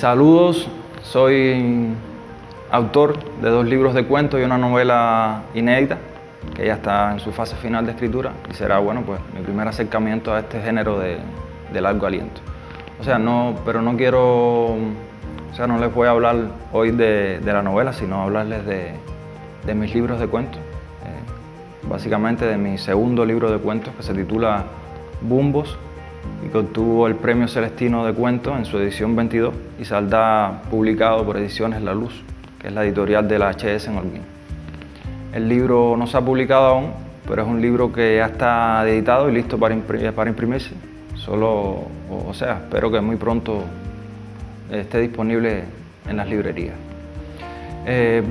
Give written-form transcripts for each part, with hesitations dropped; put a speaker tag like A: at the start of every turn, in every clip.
A: Saludos, soy autor de 2 libros de cuentos y una novela inédita que ya está en su fase final de escritura y será pues mi primer acercamiento a este género de largo aliento. Pero no quiero, no les voy a hablar hoy de la novela, sino hablarles de mis libros de cuentos, básicamente de mi segundo libro de cuentos que se titula Bumbos y que obtuvo el Premio Celestino de Cuentos en su edición 22 y saldrá publicado por Ediciones La Luz, que es la editorial de la HS en Holguín. El libro no se ha publicado aún, pero es un libro que ya está editado y listo para imprimirse. Espero que muy pronto esté disponible en las librerías.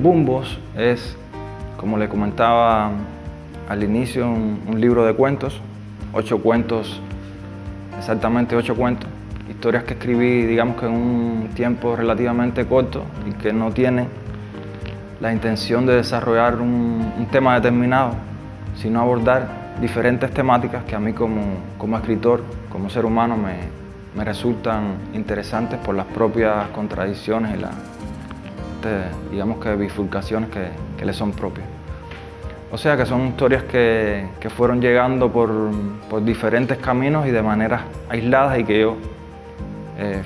A: Bumbos es, como le comentaba al inicio, un libro de cuentos, 8 cuentos, exactamente 8 cuentos, historias que escribí, digamos que en un tiempo relativamente corto y que no tienen la intención de desarrollar un tema determinado, sino abordar diferentes temáticas que a mí como escritor, como ser humano, me resultan interesantes por las propias contradicciones y las, digamos que bifurcaciones que le son propias. O sea que son historias que fueron llegando por diferentes caminos y de maneras aisladas y que yo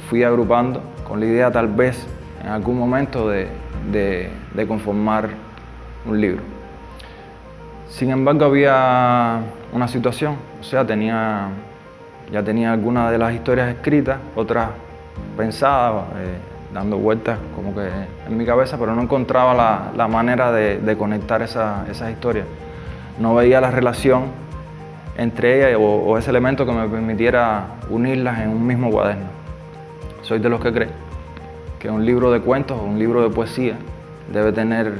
A: fui agrupando con la idea tal vez en algún momento de conformar un libro. Sin embargo, había una situación, ya tenía algunas de las historias escritas, otras pensadas, dando vueltas como que en mi cabeza, pero no encontraba la manera de conectar esas historias. No veía la relación entre ellas o ese elemento que me permitiera unirlas en un mismo cuaderno. Soy de los que cree que un libro de cuentos o un libro de poesía debe tener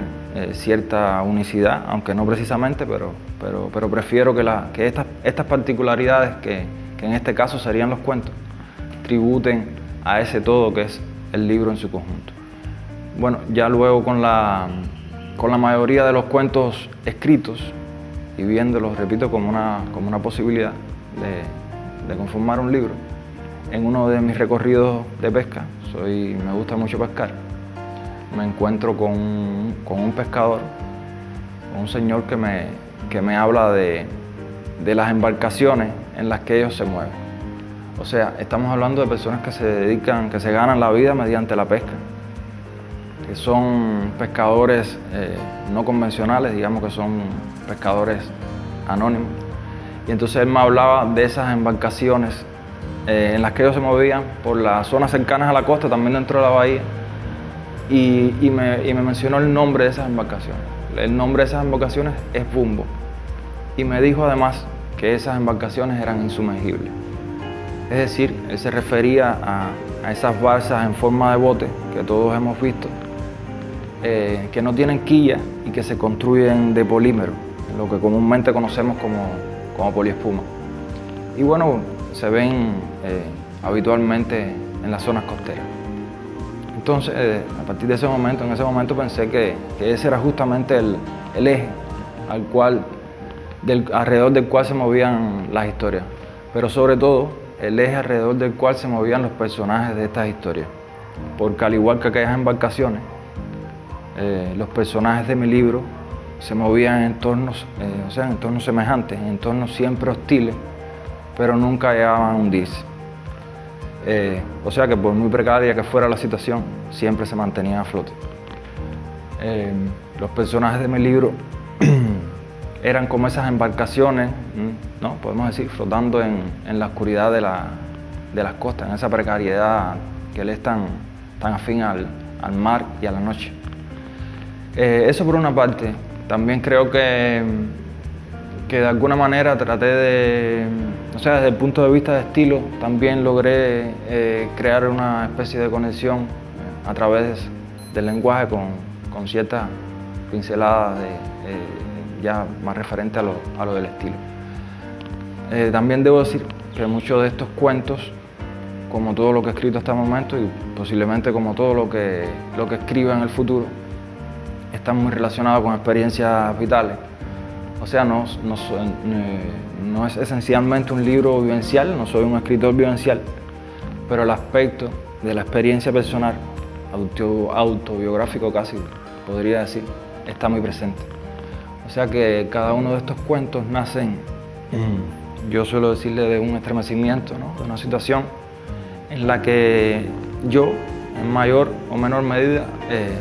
A: cierta unicidad, aunque no precisamente, pero prefiero que estas particularidades, que en este caso serían los cuentos, tributen a ese todo que es el libro en su conjunto. Bueno, ya luego con la mayoría de los cuentos escritos y viéndolos, repito, como una posibilidad de conformar un libro, en uno de mis recorridos de pesca, me gusta mucho pescar, me encuentro con un pescador, con un señor que me habla de las embarcaciones en las que ellos se mueven. O sea, estamos hablando de personas que se ganan la vida mediante la pesca, que son pescadores no convencionales, digamos que son pescadores anónimos. Y entonces él me hablaba de esas embarcaciones en las que ellos se movían por las zonas cercanas a la costa, también dentro de la bahía, y me mencionó el nombre de esas embarcaciones. El nombre de esas embarcaciones es Bumbo. Y me dijo además que esas embarcaciones eran insumergibles. Es decir, él se refería a esas balsas en forma de bote que todos hemos visto, que no tienen quilla y que se construyen de polímero, lo que comúnmente conocemos como poliespuma. Y bueno, se ven habitualmente en las zonas costeras. Entonces, a partir de ese momento pensé que ese era justamente el eje alrededor del cual se movían las historias, pero sobre todo el eje alrededor del cual se movían los personajes de estas historias, porque al igual que aquellas embarcaciones, los personajes de mi libro se movían en entornos semejantes, en entornos siempre hostiles, pero nunca llegaban a hundirse. O sea que por muy precaria que fuera la situación, siempre se mantenían a flote. Los personajes de mi libro eran como esas embarcaciones, ¿no? Podemos decir, flotando en la oscuridad de las costas, en esa precariedad que le es tan afín al mar y a la noche. Eso por una parte. También creo que de alguna manera traté desde el punto de vista de estilo, también logré crear una especie de conexión a través del lenguaje con ciertas pinceladas ya más referente a lo del estilo. También debo decir que muchos de estos cuentos, como todo lo que he escrito hasta el momento y posiblemente como todo lo que escriba en el futuro, están muy relacionados con experiencias vitales. O sea, no es esencialmente un libro vivencial, no soy un escritor vivencial, pero el aspecto de la experiencia personal, autobiográfico casi, podría decir, está muy presente. O sea que cada uno de estos cuentos nacen, yo suelo decirle, de un estremecimiento, ¿no? De una situación en la que yo, en mayor o menor medida,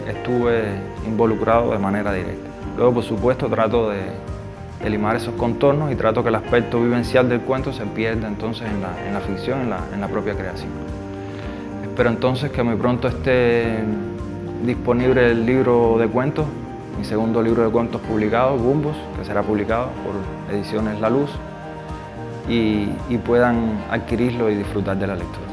A: estuve involucrado de manera directa. Luego, por supuesto, trato de limar esos contornos y trato que el aspecto vivencial del cuento se pierda entonces en la ficción, en la propia creación. Espero entonces que muy pronto esté disponible el libro de cuentos, mi segundo libro de cuentos publicado, Gumbos, que será publicado por Ediciones La Luz, y puedan adquirirlo y disfrutar de la lectura.